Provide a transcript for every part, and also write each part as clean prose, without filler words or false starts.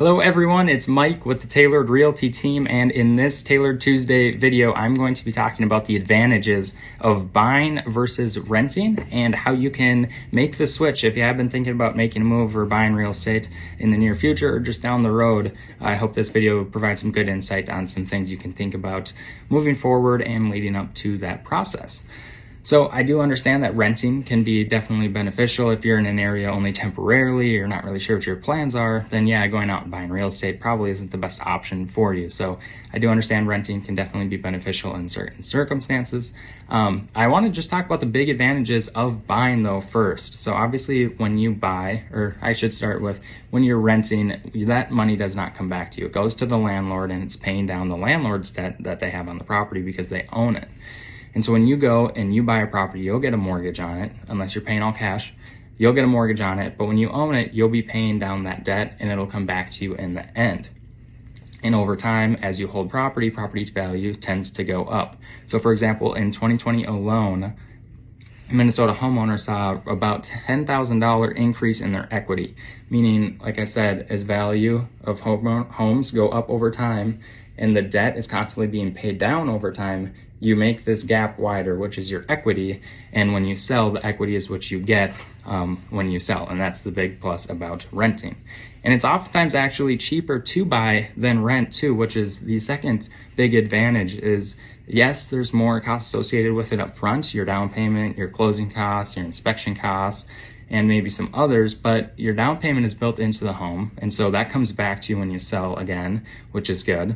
Hello everyone, it's Mike with the Tailored Realty team, and in this Tailored Tuesday video, I'm going to be talking about the advantages of buying versus renting and how you can make the switch if you have been thinking about making a move or buying real estate in the near future or just down the road. I hope this video provides some good insight on some things you can think about moving forward and leading up to that process. So I do understand that renting can be definitely beneficial. If you're in an area only temporarily, you're not really sure what your plans are, then yeah, going out and buying real estate probably isn't the best option for you. So I do understand renting can definitely be beneficial in certain circumstances. I want to just talk about the big advantages of buying though first. So obviously when you buy, or I should start with when you're renting, that money does not come back to you. It goes to the landlord and it's paying down the landlord's debt that they have on the property because they own it. And so when you go and you buy a property, you'll get a mortgage on it, unless you're paying all cash. You'll get a mortgage on it, but when you own it, you'll be paying down that debt and it'll come back to you in the end. And over time, as you hold property value tends to go up. So for example, in 2020 alone, Minnesota homeowners saw about $10,000 increase in their equity, meaning, like I said, as value of homes go up over time and the debt is constantly being paid down over time, you make this gap wider, which is your equity. And when you sell, the equity is what you get when you sell. And that's the big plus about renting. And it's oftentimes actually cheaper to buy than rent too, which is the second big advantage is, yes, there's more costs associated with it up front, your down payment, your closing costs, your inspection costs, and maybe some others, but your down payment is built into the home. And so that comes back to you when you sell again, which is good.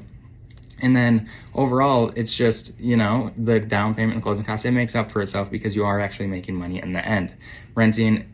And then overall, it's just, the down payment and closing costs, it makes up for itself because you are actually making money in the end. Renting,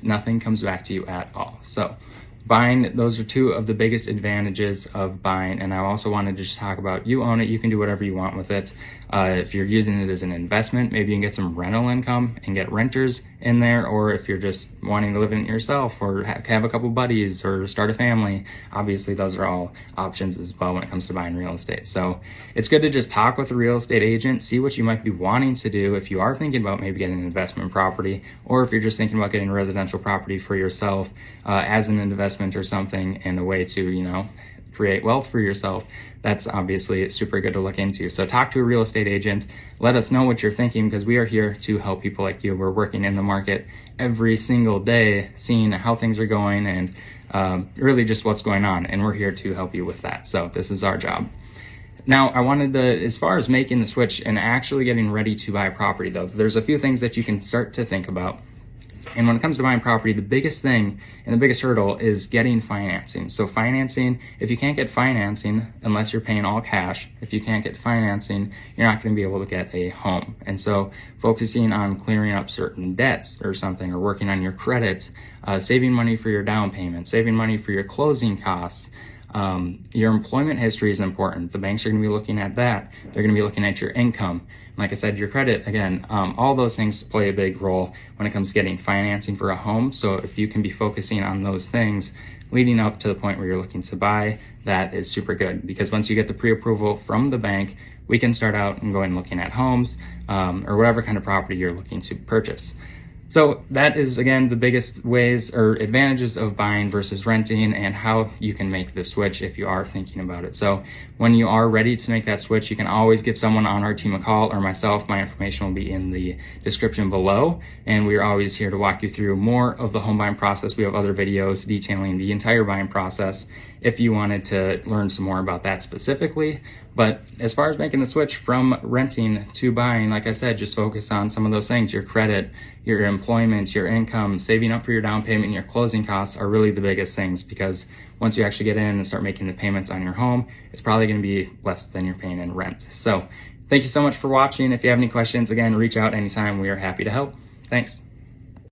nothing comes back to you at all. So buying, those are two of the biggest advantages of buying. And I also wanted to just talk about, you own it, you can do whatever you want with it. If you're using it as an investment, maybe you can get some rental income and get renters in there. Or if you're just wanting to live in it yourself or have a couple buddies or start a family, obviously those are all options as well when it comes to buying real estate. So it's good to just talk with a real estate agent, see what you might be wanting to do if you are thinking about maybe getting an investment property, or if you're just thinking about getting a residential property for yourself as an investment or something and a way to, create wealth for yourself. That's obviously super good to look into. So talk to a real estate agent. Let us know what you're thinking because we are here to help people like you. We're working in the market every single day, seeing how things are going and really just what's going on. And we're here to help you with that. So this is our job. Now, I wanted to, as far as making the switch and actually getting ready to buy a property though, there's a few things that you can start to think about. And when it comes to buying property, the biggest thing and the biggest hurdle is getting financing. So financing, if you can't get financing, unless you're paying all cash, if you can't get financing, you're not going to be able to get a home. And so focusing on clearing up certain debts or something, or working on your credit, saving money for your down payment, saving money for your closing costs. Your employment history is important. The banks are going to be looking at that. They're going to be looking at your income. Like I said, your credit, again, all those things play a big role when it comes to getting financing for a home. So if you can be focusing on those things leading up to the point where you're looking to buy, that is super good. Because once you get the pre-approval from the bank, we can start out and go and looking at homes or whatever kind of property you're looking to purchase. So that is, again, the biggest ways or advantages of buying versus renting and how you can make the switch if you are thinking about it. So when you are ready to make that switch, you can always give someone on our team a call or myself. My information will be in the description below. And we are always here to walk you through more of the home buying process. We have other videos detailing the entire buying process if you wanted to learn some more about that specifically. But as far as making the switch from renting to buying, like I said, just focus on some of those things. Your credit, your employment, your income, saving up for your down payment, and your closing costs are really the biggest things, because once you actually get in and start making the payments on your home, it's probably going to be less than you're paying in rent. So thank you so much for watching. If you have any questions, again, reach out anytime. We are happy to help. Thanks.